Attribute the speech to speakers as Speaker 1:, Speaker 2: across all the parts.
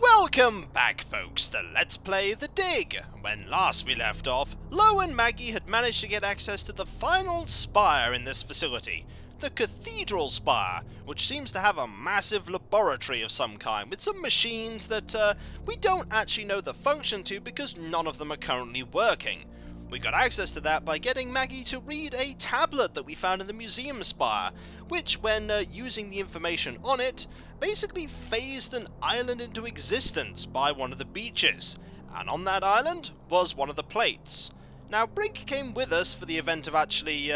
Speaker 1: Welcome back, folks, to Let's Play The Dig. When last we left off, Lo and Maggie had managed to get access to the final spire in this facility, the Cathedral Spire, which seems to have a massive laboratory of some kind, with some machines that we don't actually know the function to because none of them are currently working. We got access to that by getting Maggie to read a tablet that we found in the museum spire, which, when using the information on it, basically phased an island into existence by one of the beaches, and on that island was one of the plates. Now, Brink came with us for the event of actually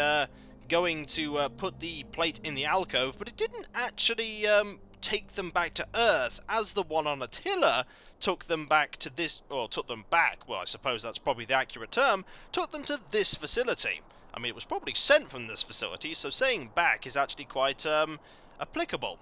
Speaker 1: going to put the plate in the alcove, but it didn't actually take them back to Earth, as the one on Attila took them back to this, or took them back, well, I suppose that's probably the accurate term, took them to this facility. I mean, it was probably sent from this facility, so saying back is actually quite applicable.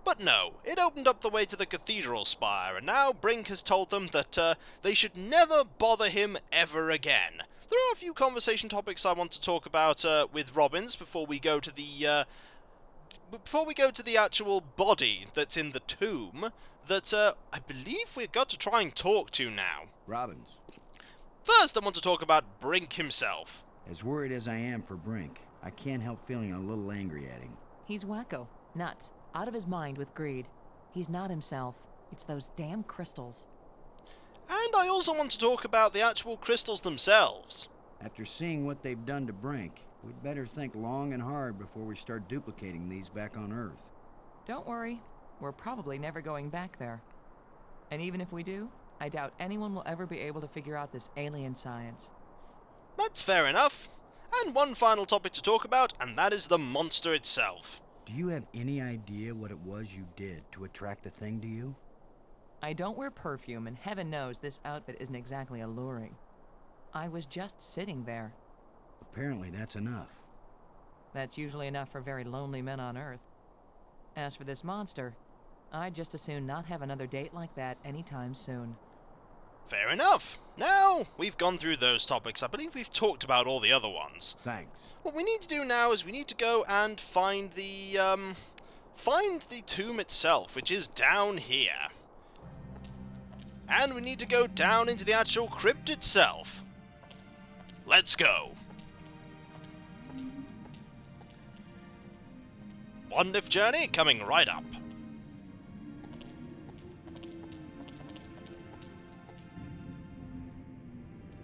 Speaker 1: But no, it opened up the way to the Cathedral Spire, and now Brink has told them that they should never bother him ever again. There are a few conversation topics I want to talk about with Robbins before we go to the actual body that's in the tomb that I believe we've got to try and talk to now.
Speaker 2: Robbins.
Speaker 1: First, I want to talk about Brink himself.
Speaker 2: As worried as I am for Brink, I can't help feeling a little angry at him.
Speaker 3: He's wacko, nuts, out of his mind with greed. He's not himself. It's those damn crystals.
Speaker 1: And I also want to talk about the actual crystals themselves.
Speaker 2: After seeing what they've done to Brink, we'd better think long and hard before we start duplicating these back on Earth.
Speaker 3: Don't worry, we're probably never going back there. And even if we do, I doubt anyone will ever be able to figure out this alien science.
Speaker 1: That's fair enough. And one final topic to talk about, and that is the monster itself.
Speaker 2: Do you have any idea what it was you did to attract the thing to you?
Speaker 3: I don't wear perfume, and heaven knows this outfit isn't exactly alluring. I was just sitting there.
Speaker 2: Apparently that's enough.
Speaker 3: That's usually enough for very lonely men on Earth. As for this monster, I'd just as soon not have another date like that anytime soon.
Speaker 1: Fair enough. Now, we've gone through those topics. I believe we've talked about all the other ones.
Speaker 2: Thanks.
Speaker 1: What we need to do now is we need to go and find the tomb itself, which is down here. And we need to go down into the actual crypt itself. Let's go. One lift journey coming right up.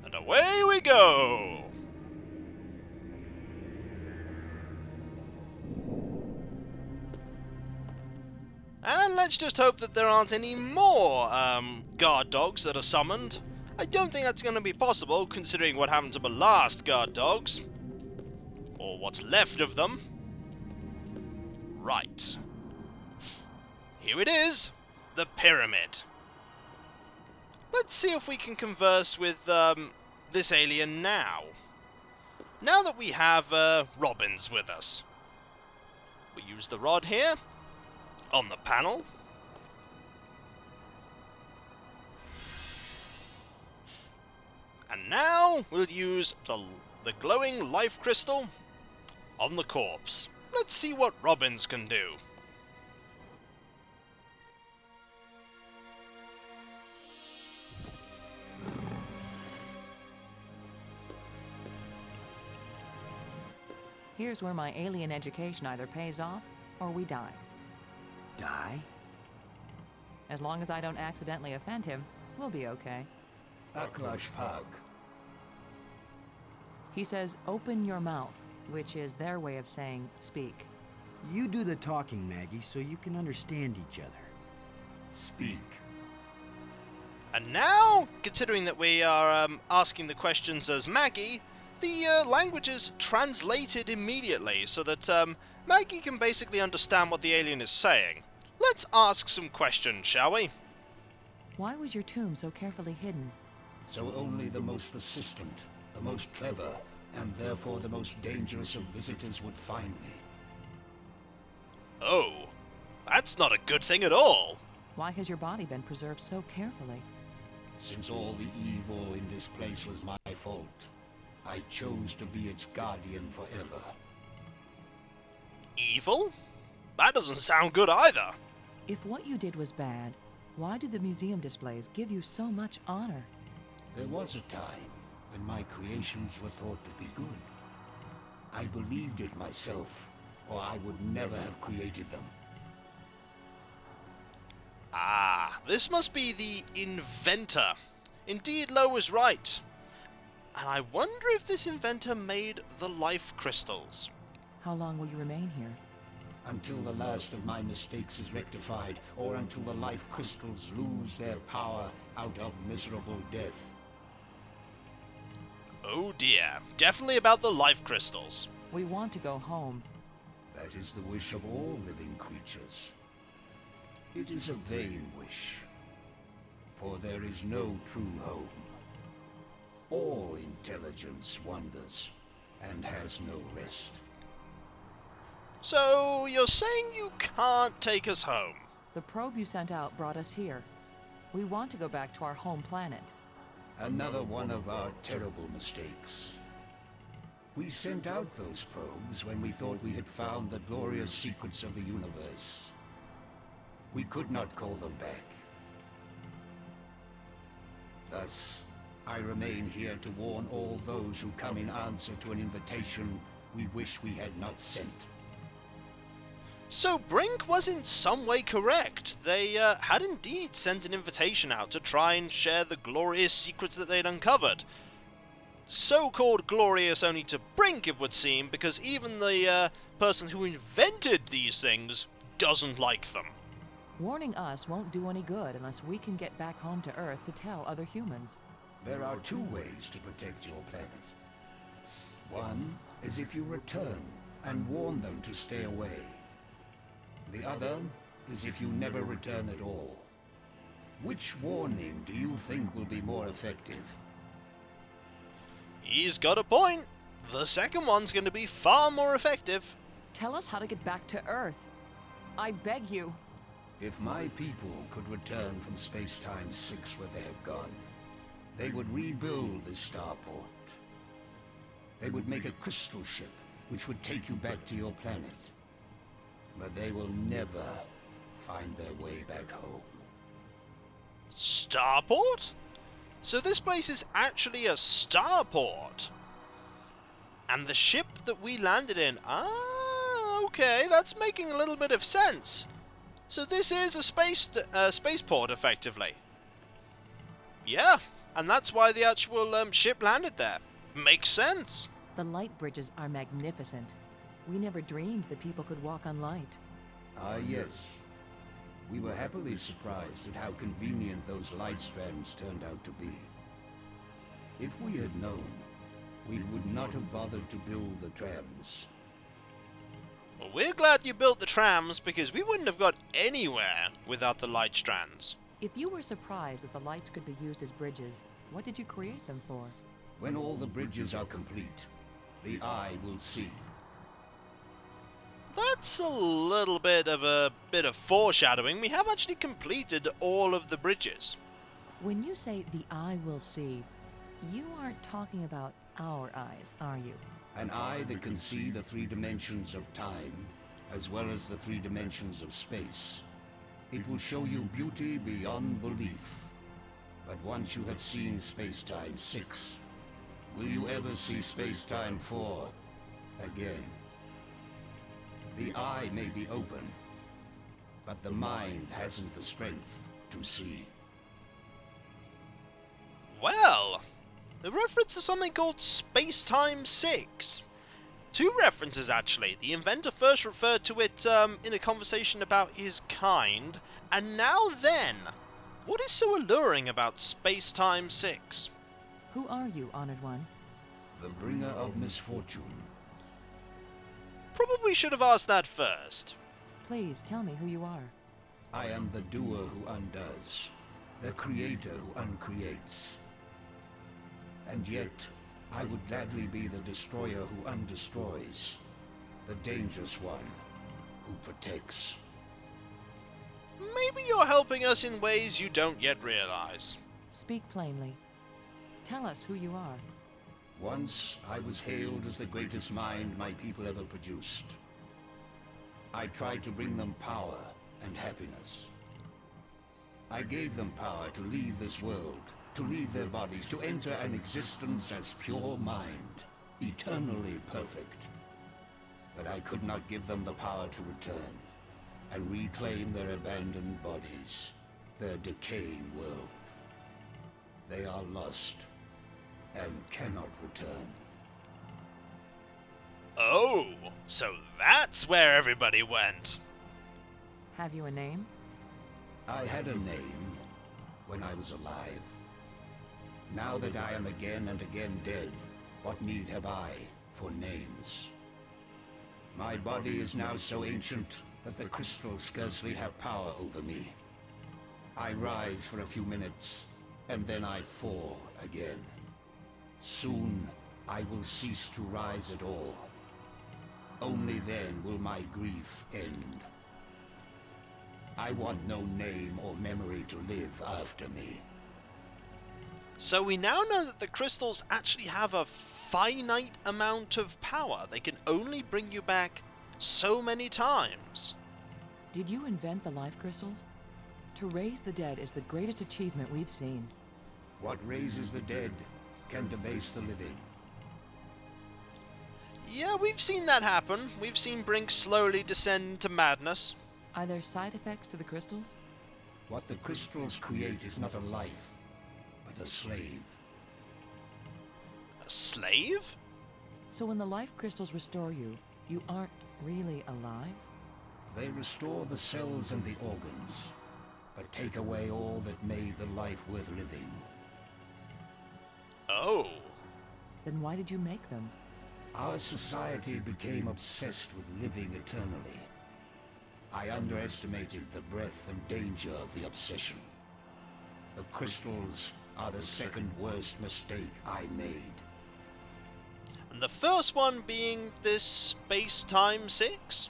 Speaker 1: And away we go! And let's just hope that there aren't any more guard dogs that are summoned. I don't think that's going to be possible, considering what happened to the last guard dogs. Or what's left of them. Right. Here it is, the pyramid. Let's see if we can converse with this alien now. Now that we have Robbins with us. We use the rod here, on the panel. And now we'll use the glowing life crystal on the corpse. Let's see what Robbins can do.
Speaker 3: Here's where my alien education either pays off, or we die.
Speaker 2: Die?
Speaker 3: As long as I don't accidentally offend him, we'll be okay.
Speaker 4: Aklash Pag.
Speaker 3: He says, open your mouth, which is their way of saying, speak.
Speaker 2: You do the talking, Maggie, so you can understand each other.
Speaker 4: Speak.
Speaker 1: And now, considering that we are asking the questions as Maggie, the language is translated immediately so that Maggie can basically understand what the alien is saying. Let's ask some questions, shall we?
Speaker 3: Why was your tomb so carefully hidden?
Speaker 4: So only the most persistent, the most clever, and therefore the most dangerous of visitors would find me.
Speaker 1: Oh, that's not a good thing at all.
Speaker 3: Why has your body been preserved so carefully?
Speaker 4: Since all the evil in this place was my fault, I chose to be its guardian forever.
Speaker 1: Evil? That doesn't sound good either.
Speaker 3: If what you did was bad, Why do the museum displays give you so much honor?
Speaker 4: There was a time when my creations were thought to be good. I believed it myself, or I would never have created them.
Speaker 1: Ah, this must be the Inventor. Indeed, Lo was right. And I wonder if this inventor made the life crystals.
Speaker 3: How long will you remain here?
Speaker 4: Until the last of my mistakes is rectified, or until the life crystals lose their power out of miserable death.
Speaker 1: Oh dear, definitely about the life crystals.
Speaker 3: We want to go home.
Speaker 4: That is the wish of all living creatures. It is a vain wish, for there is no true home. All intelligence wanders, and has no rest.
Speaker 1: So, you're saying you can't take us home?
Speaker 3: The probe you sent out brought us here. We want to go back to our home planet.
Speaker 4: Another one of our terrible mistakes. We sent out those probes when we thought we had found the glorious secrets of the universe. We could not call them back. Thus, I remain here to warn all those who come in answer to an invitation we wish we had not sent.
Speaker 1: So Brink was in some way correct. They had indeed sent an invitation out to try and share the glorious secrets that they'd uncovered. So-called glorious only to Brink, it would seem, because even the person who invented these things doesn't like them.
Speaker 3: Warning us won't do any good unless we can get back home to Earth to tell other humans.
Speaker 4: There are two ways to protect your planet. One is if you return and warn them to stay away. The other is if you never return at all. Which warning do you think will be more effective?
Speaker 1: He's got a point. The second one's going to be far more effective.
Speaker 3: Tell us how to get back to Earth. I beg you.
Speaker 4: If my people could return from Space-Time 6 where they have gone, they would rebuild the starport. They would make a crystal ship which would take you back to your planet. But they will never find their way back home.
Speaker 1: Starport? So this place is actually a starport. And the ship that we landed in, okay, that's making a little bit of sense. So this is a spaceport, effectively. Yeah, and that's why the actual ship landed there. Makes sense.
Speaker 3: The light bridges are magnificent. We never dreamed that people could walk on light.
Speaker 4: Ah, yes. We were happily surprised at how convenient those light strands turned out to be. If we had known, we would not have bothered to build the trams.
Speaker 1: Well, we're glad you built the trams, because we wouldn't have got anywhere without the light strands.
Speaker 3: If you were surprised that the lights could be used as bridges, what did you create them for?
Speaker 4: When all the bridges are complete, the eye will see.
Speaker 1: That's a little bit of foreshadowing. We have actually completed all of the bridges.
Speaker 3: When you say the eye will see, you aren't talking about our eyes, are you?
Speaker 4: An eye that can see the 3 dimensions of time, as well as the 3 dimensions of space. It will show you beauty beyond belief. But once you have seen Space-Time 6, will you ever see Space-Time 4 again? The eye may be open, but the mind hasn't the strength to see.
Speaker 1: Well, a reference to something called Space-Time 6. 2 references, actually. The inventor first referred to it in a conversation about his kind, and now then. What is so alluring about Space-Time 6?
Speaker 3: Who are you, Honored One?
Speaker 4: The bringer of misfortune.
Speaker 1: Probably should have asked that first.
Speaker 3: Please tell me who you are.
Speaker 4: I am the doer who undoes, the creator who uncreates. And yet, I would gladly be the destroyer who undestroys, the dangerous one who protects.
Speaker 1: Maybe you're helping us in ways you don't yet realize.
Speaker 3: Speak plainly. Tell us who you are.
Speaker 4: Once, I was hailed as the greatest mind my people ever produced. I tried to bring them power and happiness. I gave them power to leave this world, to leave their bodies, to enter an existence as pure mind, eternally perfect. But I could not give them the power to return and reclaim their abandoned bodies, their decaying world. They are lost and cannot return.
Speaker 1: Oh, so that's where everybody went.
Speaker 3: Have you a name?
Speaker 4: I had a name when I was alive. Now that I am again and again dead, what need have I for names? My body is now so ancient that the crystals scarcely have power over me. I rise for a few minutes, and then I fall again. Soon, I will cease to rise at all. Only then will my grief end. I want no name or memory to live after me.
Speaker 1: So we now know that the crystals actually have a finite amount of power. They can only bring you back so many times.
Speaker 3: Did you invent the life crystals? To raise the dead is the greatest achievement we've seen.
Speaker 4: What raises the dead can debase the living.
Speaker 1: Yeah, we've seen that happen. We've seen Brink slowly descend to madness.
Speaker 3: Are there side effects to the crystals?
Speaker 4: What the crystals create is not a life, but a slave.
Speaker 1: A slave?
Speaker 3: So when the life crystals restore you, you aren't really alive?
Speaker 4: They restore the cells and the organs, but take away all that made the life worth living.
Speaker 1: Oh.
Speaker 3: Then why did you make them?
Speaker 4: Our society became obsessed with living eternally. I underestimated the breadth and danger of the obsession. The crystals are the second worst mistake I made.
Speaker 1: And the first one being this space-time 6?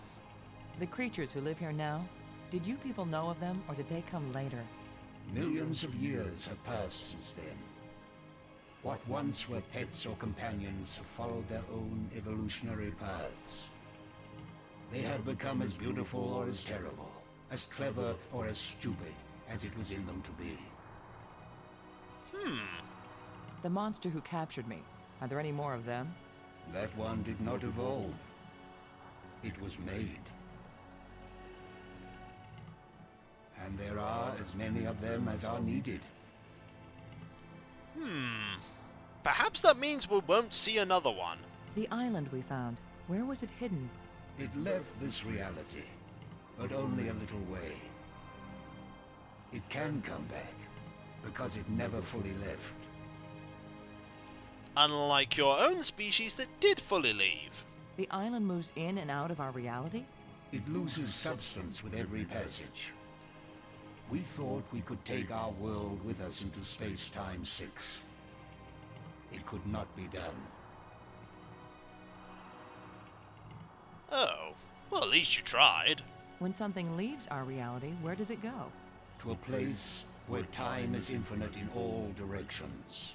Speaker 3: The creatures who live here now, did you people know of them or did they come later?
Speaker 4: Millions of years have passed since then. What once were pets or companions have followed their own evolutionary paths. They have become as beautiful or as terrible, as clever or as stupid as it was in them to be.
Speaker 3: The monster who captured me, are there any more of them?
Speaker 4: That one did not evolve. It was made. And there are as many of them as are needed.
Speaker 1: Perhaps that means we won't see another one.
Speaker 3: The island we found, where was it hidden?
Speaker 4: It left this reality, but only a little way. It can come back, because it never fully left.
Speaker 1: Unlike your own species that did fully leave.
Speaker 3: The island moves in and out of our reality?
Speaker 4: It loses substance with every passage. We thought we could take our world with us into space-time 6. It could not be done.
Speaker 1: Oh, well, at least you tried.
Speaker 3: When something leaves our reality, where does it go?
Speaker 4: To a place where time is infinite in all directions.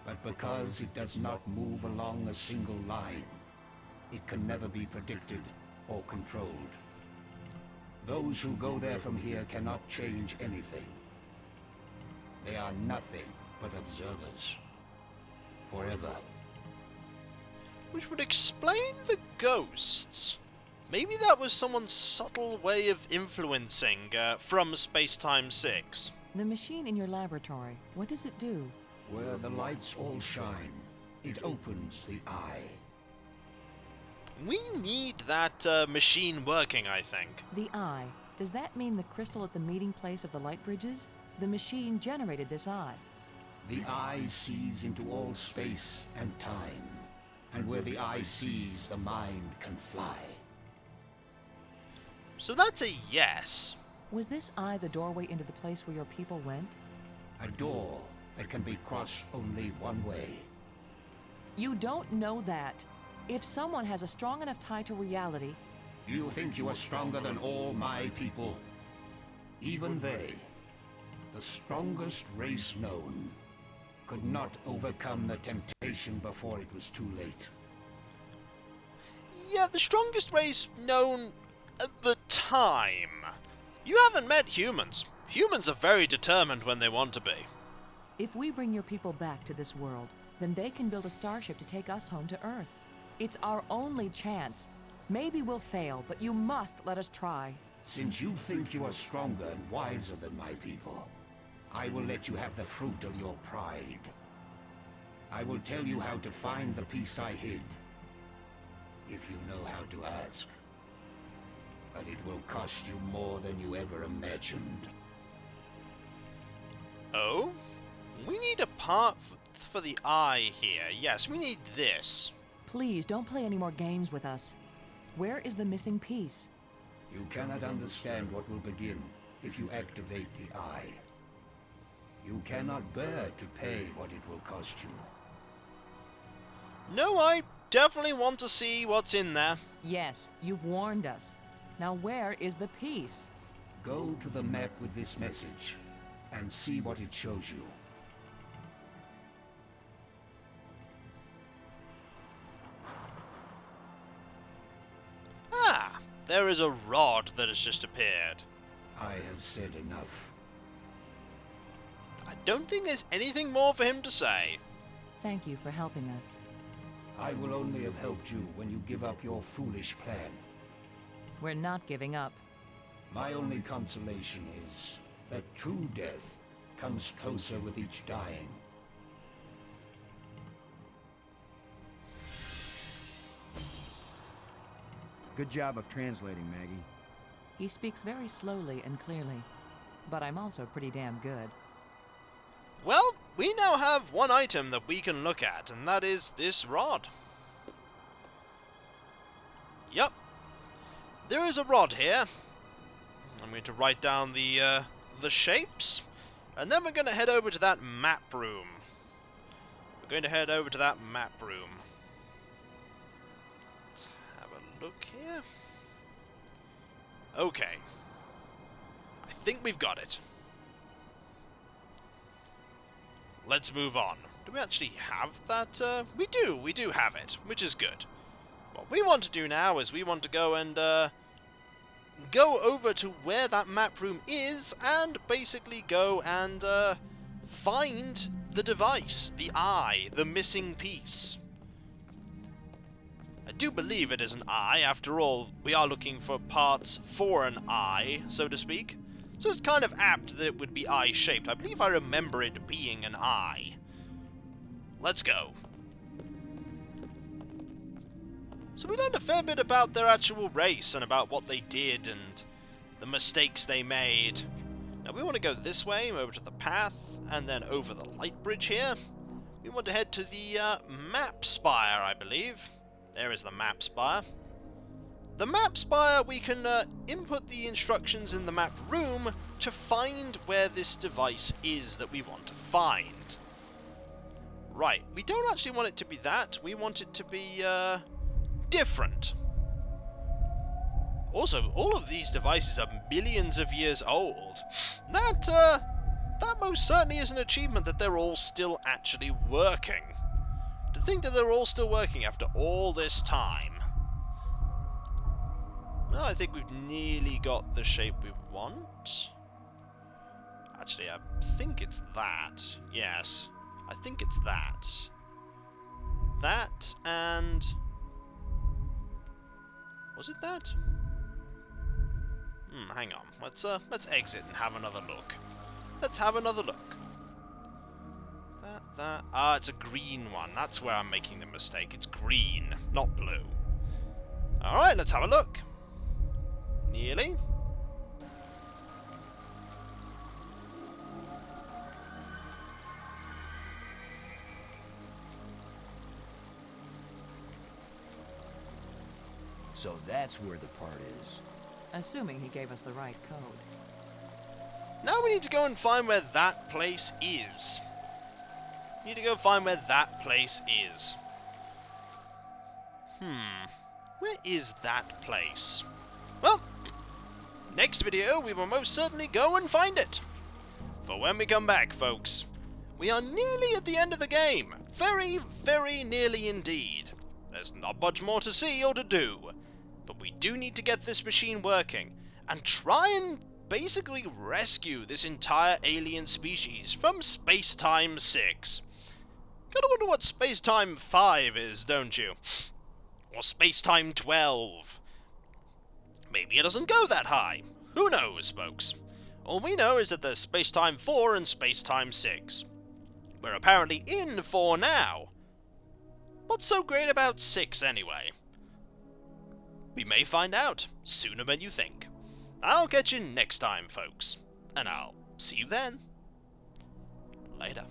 Speaker 4: But because it does not move along a single line, it can never be predicted or controlled. Those who go there from here cannot change anything. They are nothing but observers. Forever.
Speaker 1: Which would explain the ghosts. Maybe that was someone's subtle way of influencing from space-time 6.
Speaker 3: The machine in your laboratory, what does it do?
Speaker 4: Where the lights all shine, it opens the eye.
Speaker 1: We need that machine working, I think.
Speaker 3: The eye. Does that mean the crystal at the meeting place of the light bridges? The machine generated this eye.
Speaker 4: The eye sees into all space and time. And where the eye sees, the mind can fly.
Speaker 1: So that's a yes.
Speaker 3: Was this eye the doorway into the place where your people went?
Speaker 4: A door that can be crossed only one way.
Speaker 3: You don't know that. If someone has a strong enough tie to reality...
Speaker 4: Do you think you are stronger than all my people? Even they, the strongest race known, could not overcome the temptation before it was too late.
Speaker 1: Yeah, the strongest race known at the time. You haven't met humans. Humans are very determined when they want to be.
Speaker 3: If we bring your people back to this world, then they can build a starship to take us home to Earth. It's our only chance. Maybe we'll fail, but you must let us try.
Speaker 4: Since you think you are stronger and wiser than my people, I will let you have the fruit of your pride. I will tell you how to find the piece I hid, if you know how to ask. But it will cost you more than you ever imagined.
Speaker 1: Oh? We need a part for the eye here. Yes, we need this.
Speaker 3: Please don't play any more games with us. Where is the missing piece?
Speaker 4: You cannot understand what will begin if you activate the eye. You cannot bear to pay what it will cost you.
Speaker 1: No, I definitely want to see what's in there.
Speaker 3: Yes, you've warned us. Now where is the piece?
Speaker 4: Go to the map with this message and see what it shows you.
Speaker 1: Ah, there is a rod that has just appeared.
Speaker 4: I have said enough.
Speaker 1: I don't think there's anything more for him to say.
Speaker 3: Thank you for helping us.
Speaker 4: I will only have helped you when you give up your foolish plan.
Speaker 3: We're not giving up.
Speaker 4: My only consolation is that true death comes closer with each dying.
Speaker 2: Good job of translating, Maggie.
Speaker 3: He speaks very slowly and clearly, but I'm also pretty damn good.
Speaker 1: Well, we now have one item that we can look at, and that is this rod. Yep. There is a rod here. I'm going to write down the shapes, and then we're going to head over to that map room. We're going to head over to that map room. Let's have a look here. Okay. I think we've got it. Let's move on. Do we actually have that? We do have it, which is good. What we want to do now is we want to go and go over to where that map room is and basically go and find the device, the eye, the missing piece. I do believe it is an eye. After all, we are looking for parts for an eye, so to speak. So it's kind of apt that it would be eye-shaped. I believe I remember it being an eye. Let's go. So we learned a fair bit about their actual race and about what they did and the mistakes they made. Now we want to go this way, over to the path, and then over the light bridge here. We want to head to the map spire, I believe. There is the map spire. The map spire, we can input the instructions in the map room to find where this device is that we want to find. Right, we don't actually want it to be that. We want it to be different. Also, all of these devices are millions of years old. That most certainly is an achievement that they're all still actually working. To think that they're all still working after all this time. Well, I think we've nearly got the shape we want. Actually, I think it's that. Yes, I think it's that. That and... was it that? Hang on. Let's exit and have another look. Let's have another look. That. Ah, it's a green one. That's where I'm making the mistake. It's green, not blue. Alright, let's have a look. Nearly.
Speaker 2: So that's where the part is.
Speaker 3: Assuming he gave us the right code.
Speaker 1: Now we need to go and find where that place is. We need to go find where that place is. Where is that place? Well, next video we will most certainly go and find it. For when we come back, folks, we are nearly at the end of the game. Very, very nearly indeed. There's not much more to see or to do. But we do need to get this machine working and try and basically rescue this entire alien species from Space-Time 6. Gotta wonder what Space-Time 5 is, don't you? Or Space-Time 12. Maybe it doesn't go that high. Who knows, folks? All we know is that there's Space-Time 4 and Space-Time 6. We're apparently in 4 now. What's so great about 6 anyway? We may find out sooner than you think. I'll catch you next time, folks. And I'll see you then. Later.